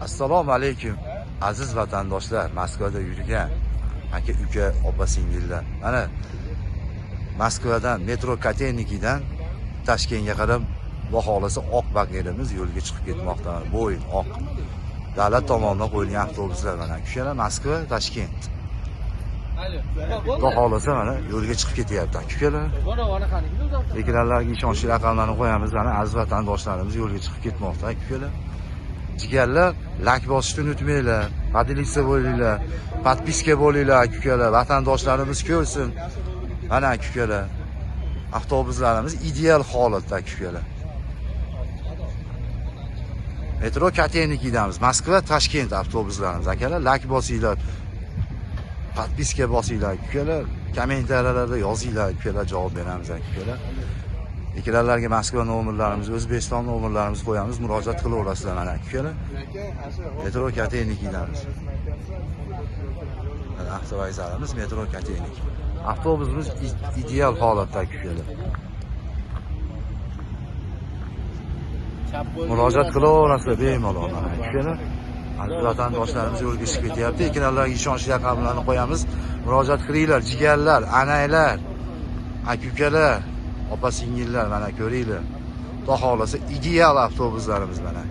Assalomu alaykum aziz vatandoshlar, Moskvada yurgan aka, uka, opa, singillar. Mana Moskvadan metro Katenikidan Toshkentga qarab xohlasa oq bagerimiz yo'lga chiqib ketmoqda. Bo'yin oq. Davlat tomonidan qo'yilgan avtobuslar mana aka, Moskva, Toshkent. Xudo xohlasa mana yo'lga chiqib ketyapti aka. Ekranlarga ishonchli raqamlarni qo'yamiz. Mana aziz vatandoshlarimiz yo'lga chiqib ketmoqda aka. Jigarlar, like bosishni unutmanglar. Podpиска bo'linglar, podpiska bo'linglar aka. Vatandoshlarimiz ko'rsin. Mana aka, avtobuslarimiz ideal holatda aka. Metro Katenikidamiz. Moskva, Toshkent avtobuslarimiz akalar. Like bosinglar, podpiska bosinglar aka. Kommentariyalarda yozinglar aka, javob beramiz aka. Ekranlarga Moskva nomerlarimiz, O'zbekiston nomerlarimizni qo'yamiz, murojaat qilaverasizlar mana aka. Metro Katenikidamiz. Avtovokzalimiz Metro Katenik. Avtobusimiz ideal holatda aka. Murojaat qilaverasizlar bemalol mana aka. Aziz vatandoshlarimiz yo'lga chiqib ketyapti. Ekranlarga ishonchli raqamlarni qo'yamiz. Murojaat qilinglar, jigarlar, anaylar, aka-ukalar, opa singillar, mana ko'ringlar. Xudo xohlasa ideal avtobuslarimiz mana.